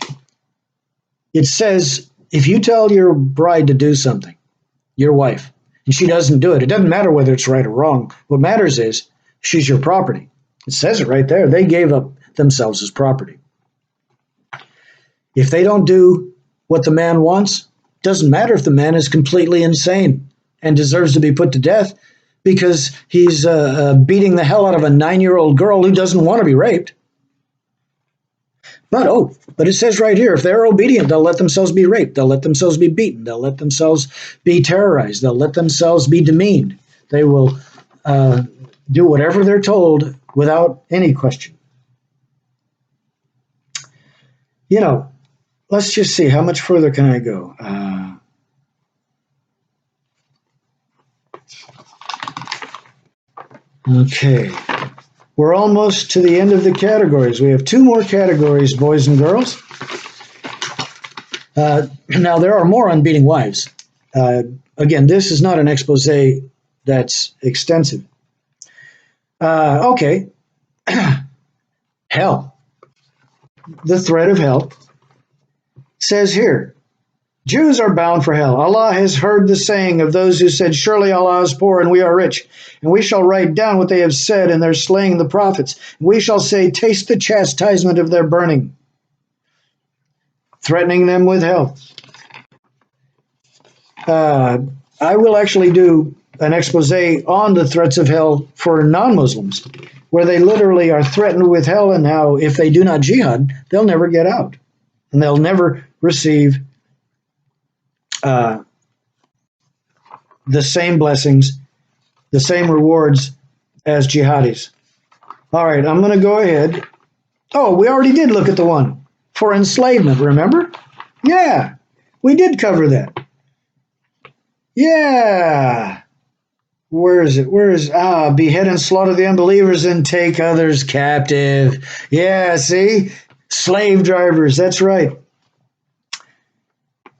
it says, if you tell your bride to do something, your wife, and she doesn't do it, it doesn't matter whether it's right or wrong. What matters is she's your property. It says it right there. They gave up themselves as property. If they don't do what the man wants, it doesn't matter if the man is completely insane and deserves to be put to death because he's beating the hell out of a 9-year-old girl who doesn't want to be raped. But it says right here, if they're obedient, they'll let themselves be raped. They'll let themselves be beaten. They'll let themselves be terrorized. They'll let themselves be demeaned. They will do whatever they're told without any question. You know, let's just see, how much further can I go? Okay. We're almost to the end of the categories. We have 2 more categories, boys and girls. Now, there are more on beating wives. Again, this is not an expose that's extensive. Okay. Hell. The threat of hell says here, Jews are bound for hell. Allah has heard the saying of those who said, surely Allah is poor and we are rich, and we shall write down what they have said in their slaying the prophets. We shall say, taste the chastisement of their burning, threatening them with hell. I will actually do an expose on the threats of hell for non-Muslims, where they literally are threatened with hell and how if they do not jihad, they'll never get out and they'll never receive the same blessings, the same rewards as jihadis. All right, I'm going to go ahead. Oh, we already did look at the one for enslavement, remember? Yeah, we did cover that. Yeah. Where is it? Behead and slaughter the unbelievers and take others captive. Yeah, see? Slave drivers, that's right.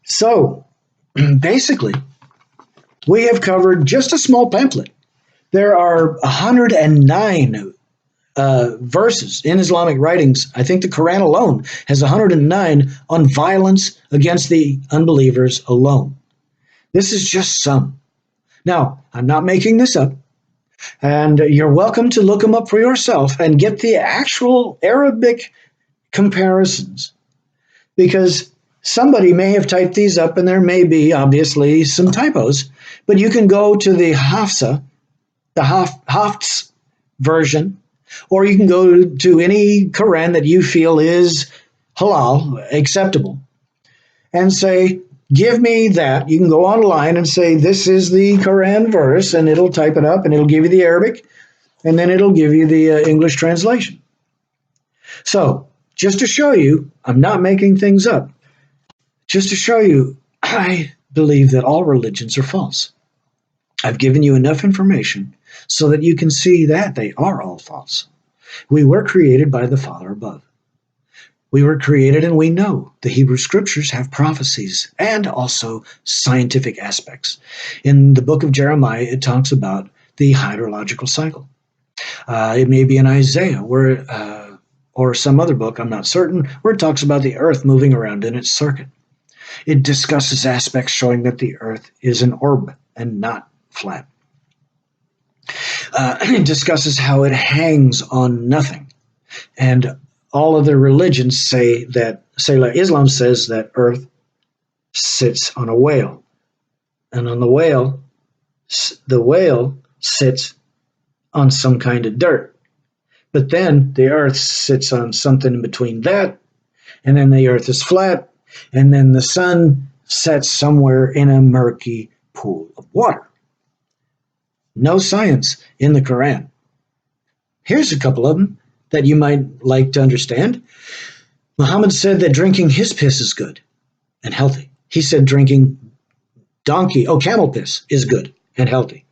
So, basically, we have covered just a small pamphlet. There are 109 verses in Islamic writings. I think the Quran alone has 109 on violence against the unbelievers alone. This is just some. Now, I'm not making this up, and you're welcome to look them up for yourself and get the actual Arabic comparisons, because somebody may have typed these up and there may be obviously some typos, but you can go to the Hafsa, the Hafs version, or you can go to any Quran that you feel is halal, acceptable, and say, Give me that. You can go online and say, this is the Quran verse, and it'll type it up and it'll give you the Arabic, and then it'll give you the English translation. So, just to show you, I'm not making things up. Just to show you, I believe that all religions are false. I've given you enough information so that you can see that they are all false. We were created by the Father above. We were created, and we know the Hebrew scriptures have prophecies and also scientific aspects. In the book of Jeremiah, it talks about the hydrological cycle. It may be in Isaiah, or some other book, I'm not certain, where it talks about the earth moving around in its circuit. It discusses aspects showing that the earth is an orb and not flat. It discusses how it hangs on nothing. And all other religions say that, say like Islam says that earth sits on a whale. And on the whale sits on some kind of dirt. But then the earth sits on something in between that, and then the earth is flat, and then the sun sets somewhere in a murky pool of water. No science in the Quran. Here's a couple of them that you might like to understand. Muhammad said that drinking his piss is good and healthy. He said drinking camel piss is good and healthy.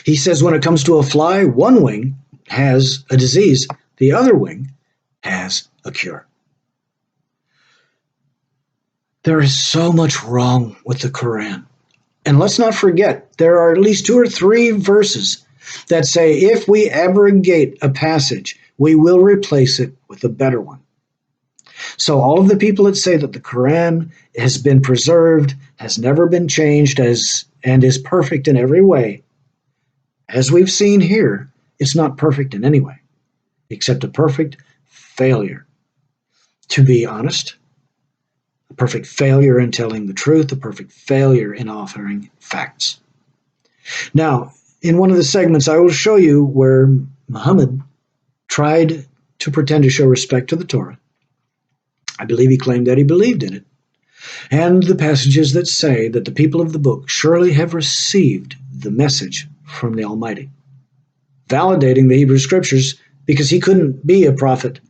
He says when it comes to a fly, one wing has a disease, the other wing has a cure. There is so much wrong with the Quran. And let's not forget, there are at least 2 or 3 verses that say if we abrogate a passage, we will replace it with a better one. So all of the people that say that the Quran has been preserved, has never been changed, and is perfect in every way, as we've seen here, it's not perfect in any way, except a perfect failure. To be honest, a perfect failure in telling the truth, a perfect failure in offering facts. Now, in one of the segments, I will show you where Muhammad tried to pretend to show respect to the Torah. I believe he claimed that he believed in it. And the passages that say that the people of the book surely have received the message from the Almighty, validating the Hebrew scriptures because he couldn't be a prophet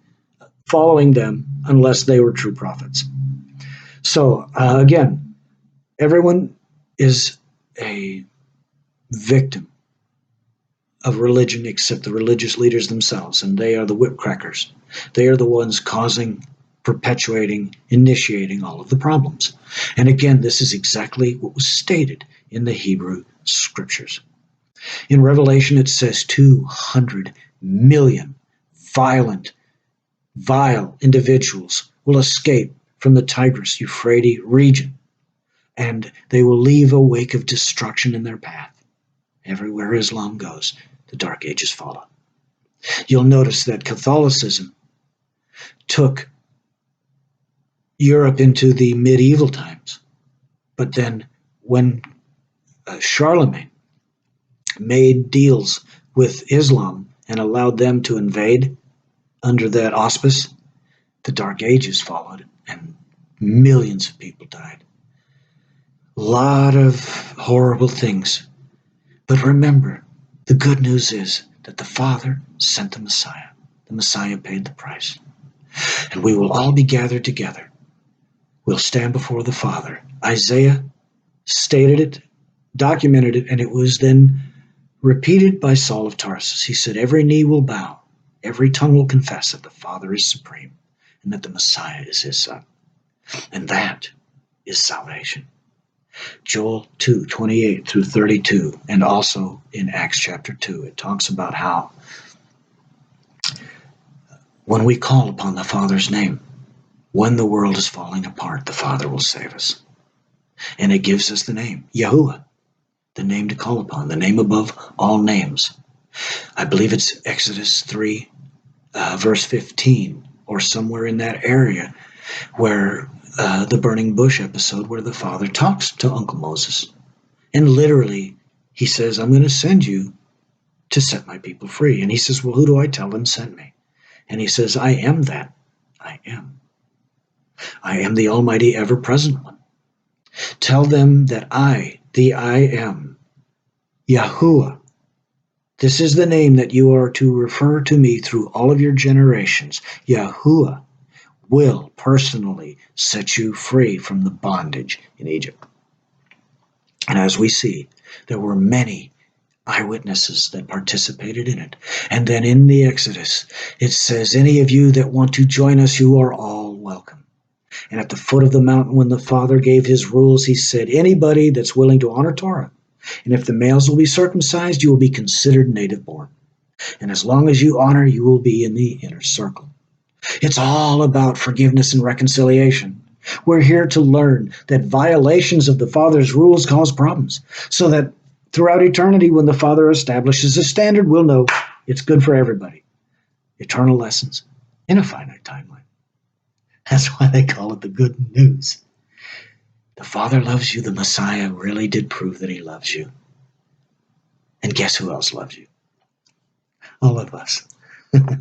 following them unless they were true prophets. So, again, everyone is a victim of religion except the religious leaders themselves, and they are the whipcrackers. They are the ones causing, perpetuating, initiating all of the problems. And again, this is exactly what was stated in the Hebrew scriptures. In Revelation, it says 200 million vile individuals will escape from the Tigris-Euphrates region, and they will leave a wake of destruction in their path. Everywhere Islam goes, the Dark Ages follow. You'll notice that Catholicism took Europe into the medieval times, but then when Charlemagne made deals with Islam and allowed them to invade under that auspice, the Dark Ages followed, and millions of people died. A lot of horrible things. But remember, the good news is that the Father sent the Messiah. The Messiah paid the price. And we will all be gathered together. We'll stand before the Father. Isaiah stated it, documented it, and it was then repeated by Saul of Tarsus. He said, every knee will bow, every tongue will confess that the Father is supreme and that the Messiah is his Son. And that is salvation. Joel 2:28 through 32, and also in Acts chapter 2, it talks about how when we call upon the Father's name, when the world is falling apart, the Father will save us. And it gives us the name, Yahuwah, the name to call upon, the name above all names. I believe it's Exodus 3, verse 15, or somewhere in that area, where the burning bush episode where the Father talks to Uncle Moses. And literally, he says, I'm going to send you to set my people free. And he says, well, who do I tell them sent me? And he says, I am that. I am. I am the Almighty ever-present one. Tell them that I, the I am, Yahuwah, this is the name that you are to refer to me through all of your generations. Yahuwah will personally set you free from the bondage in Egypt. And as we see, there were many eyewitnesses that participated in it. And then in the Exodus, it says, any of you that want to join us, you are all welcome. And at the foot of the mountain, when the Father gave his rules, he said, anybody that's willing to honor Torah, and if the males will be circumcised, you will be considered native born. And as long as you honor, you will be in the inner circle. It's all about forgiveness and reconciliation. We're here to learn that violations of the Father's rules cause problems, so that throughout eternity, when the Father establishes a standard, we'll know it's good for everybody. Eternal lessons in a finite timeline. That's why they call it the good news. The Father loves you. The Messiah really did prove that he loves you. And guess who else loves you? All of us.